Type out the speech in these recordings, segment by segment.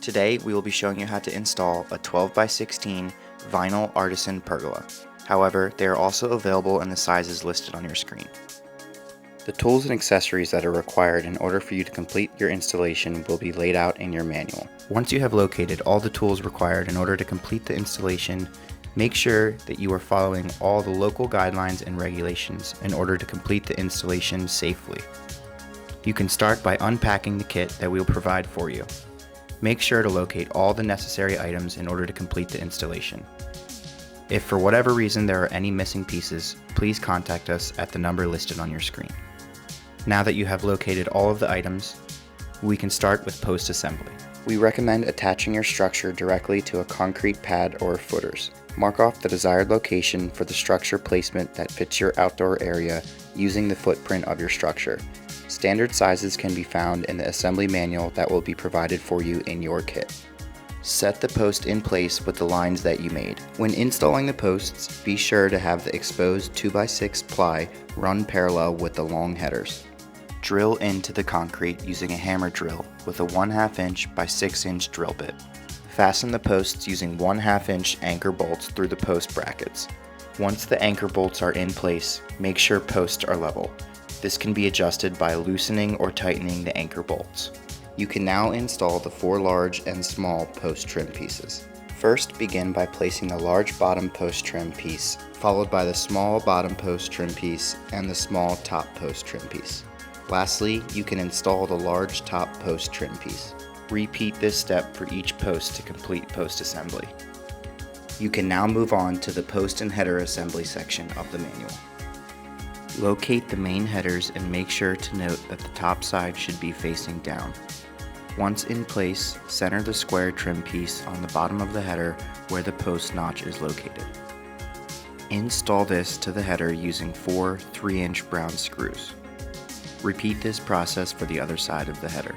Today we will be showing you how to install a 12x16 Vinyl Artisan Pergola. However, they are also available in the sizes listed on your screen. The tools and accessories that are required in order for you to complete your installation will be laid out in your manual. Once you have located all the tools required in order to complete the installation, make sure that you are following all the local guidelines and regulations in order to complete the installation safely. You can start by unpacking the kit that we will provide for you. Make sure to locate all the necessary items in order to complete the installation. If for whatever reason there are any missing pieces, please contact us at the number listed on your screen. Now that you have located all of the items, we can start with post assembly. We recommend attaching your structure directly to a concrete pad or footers. Mark off the desired location for the structure placement that fits your outdoor area using the footprint of your structure. Standard sizes can be found in the assembly manual that will be provided for you in your kit. Set the post in place with the lines that you made. When installing the posts, be sure to have the exposed 2x6 ply run parallel with the long headers. Drill into the concrete using a hammer drill with a 1/2 inch by 6 inch drill bit. Fasten the posts using 1/2 inch anchor bolts through the post brackets. Once the anchor bolts are in place, make sure posts are level. This can be adjusted by loosening or tightening the anchor bolts. You can now install the 4 large and small post trim pieces. First, begin by placing the large bottom post trim piece, followed by the small bottom post trim piece and the small top post trim piece. Lastly, you can install the large top post trim piece. Repeat this step for each post to complete post assembly. You can now move on to the post and header assembly section of the manual. Locate the main headers and make sure to note that the top side should be facing down. Once in place, center the square trim piece on the bottom of the header where the post notch is located. Install this to the header using 4 3-inch brown screws. Repeat this process for the other side of the header.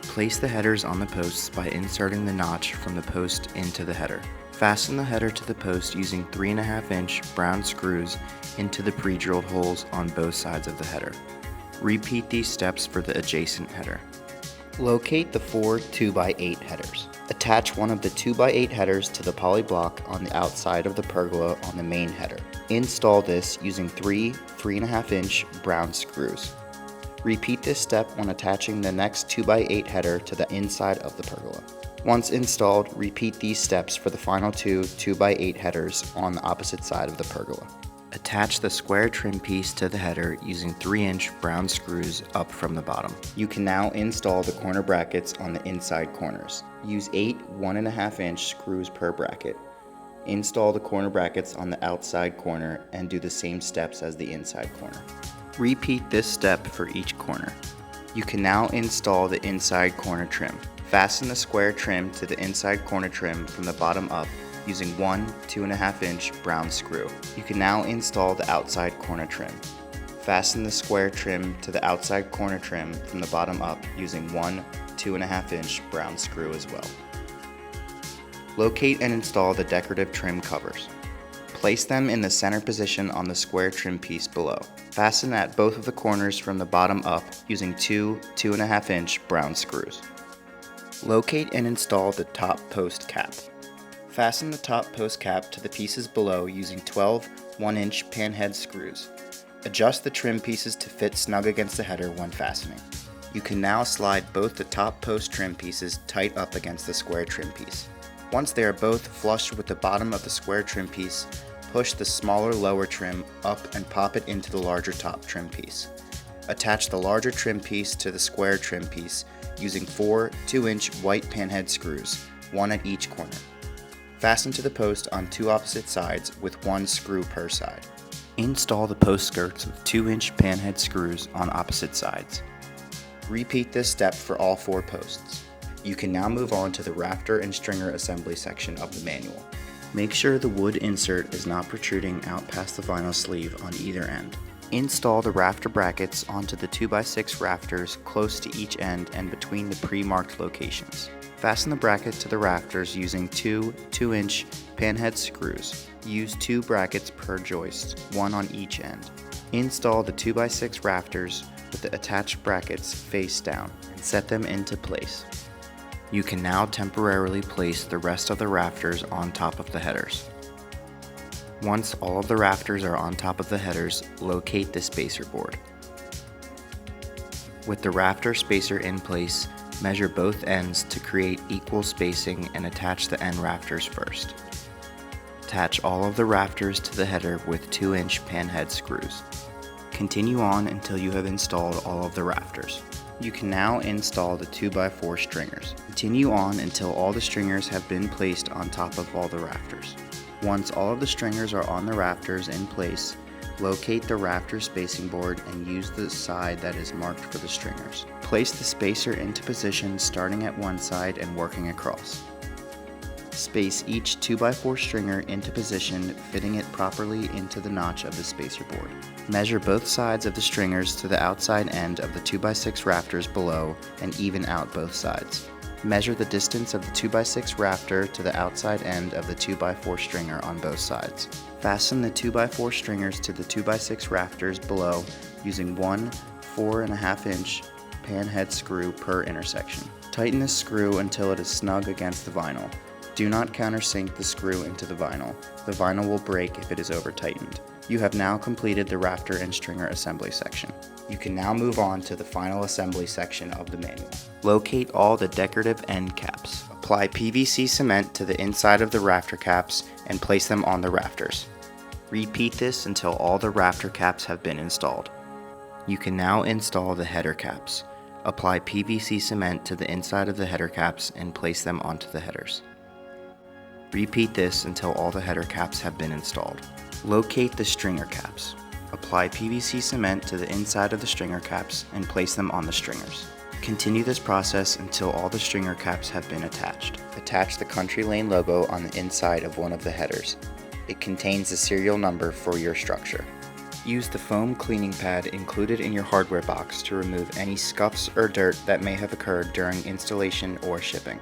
Place the headers on the posts by inserting the notch from the post into the header. Fasten the header to the post using 3.5 inch brown screws into the pre-drilled holes on both sides of the header. Repeat these steps for the adjacent header. Locate the 4 2x8 headers. Attach one of the 2x8 headers to the poly block on the outside of the pergola on the main header. Install this using 3 3.5 inch brown screws. Repeat this step when attaching the next 2x8 header to the inside of the pergola. Once installed, repeat these steps for the final 2 2x8 headers on the opposite side of the pergola. Attach the square trim piece to the header using 3-inch brown screws up from the bottom. You can now install the corner brackets on the inside corners. Use 8 1.5 inch screws per bracket. Install the corner brackets on the outside corner and do the same steps as the inside corner. Repeat this step for each corner. You can now install the inside corner trim. Fasten the square trim to the inside corner trim from the bottom up using 1 2.5 inch brown screw. You can now install the outside corner trim. Fasten the square trim to the outside corner trim from the bottom up using 1 2.5 inch brown screw as well. Locate and install the decorative trim covers. Place them in the center position on the square trim piece below. Fasten at both of the corners from the bottom up using 2 2.5 inch brown screws. Locate and install the top post cap. Fasten the top post cap to the pieces below using 12 1-inch panhead screws. Adjust the trim pieces to fit snug against the header when fastening. You can now slide both the top post trim pieces tight up against the square trim piece. Once they are both flush with the bottom of the square trim piece, push the smaller lower trim up and pop it into the larger top trim piece. Attach the larger trim piece to the square trim piece using 4 2-inch white panhead screws, 1 at each corner. Fasten to the post on 2 opposite sides with 1 screw per side. Install the post skirts with 2-inch panhead screws on opposite sides. Repeat this step for all 4 posts. You can now move on to the rafter and stringer assembly section of the manual. Make sure the wood insert is not protruding out past the vinyl sleeve on either end. Install the rafter brackets onto the 2x6 rafters close to each end and between the pre-marked locations. Fasten the bracket to the rafters using 2 2-inch panhead screws. Use 2 brackets per joist, 1 on each end. Install the 2x6 rafters with the attached brackets face down and set them into place. You can now temporarily place the rest of the rafters on top of the headers. Once all of the rafters are on top of the headers, locate the spacer board. With the rafter spacer in place, measure both ends to create equal spacing and attach the end rafters first. Attach all of the rafters to the header with 2-inch panhead screws. Continue on until you have installed all of the rafters. You can now install the 2x4 stringers. Continue on until all the stringers have been placed on top of all the rafters. Once all of the stringers are on the rafters in place, locate the rafter spacing board and use the side that is marked for the stringers. Place the spacer into position starting at one side and working across. Space each 2x4 stringer into position, fitting it properly into the notch of the spacer board. Measure both sides of the stringers to the outside end of the 2x6 rafters below and even out both sides. Measure the distance of the 2x6 rafter to the outside end of the 2x4 stringer on both sides. Fasten the 2x4 stringers to the 2x6 rafters below using one 4.5-inch panhead screw per intersection. Tighten the screw until it is snug against the vinyl. Do not countersink the screw into the vinyl. The vinyl will break if it is over-tightened. You have now completed the rafter and stringer assembly section. You can now move on to the final assembly section of the manual. Locate all the decorative end caps. Apply PVC cement to the inside of the rafter caps and place them on the rafters. Repeat this until all the rafter caps have been installed. You can now install the header caps. Apply PVC cement to the inside of the header caps and place them onto the headers. Repeat this until all the header caps have been installed. Locate the stringer caps. Apply PVC cement to the inside of the stringer caps and place them on the stringers. Continue this process until all the stringer caps have been attached. Attach the Country Lane logo on the inside of one of the headers. It contains the serial number for your structure. Use the foam cleaning pad included in your hardware box to remove any scuffs or dirt that may have occurred during installation or shipping.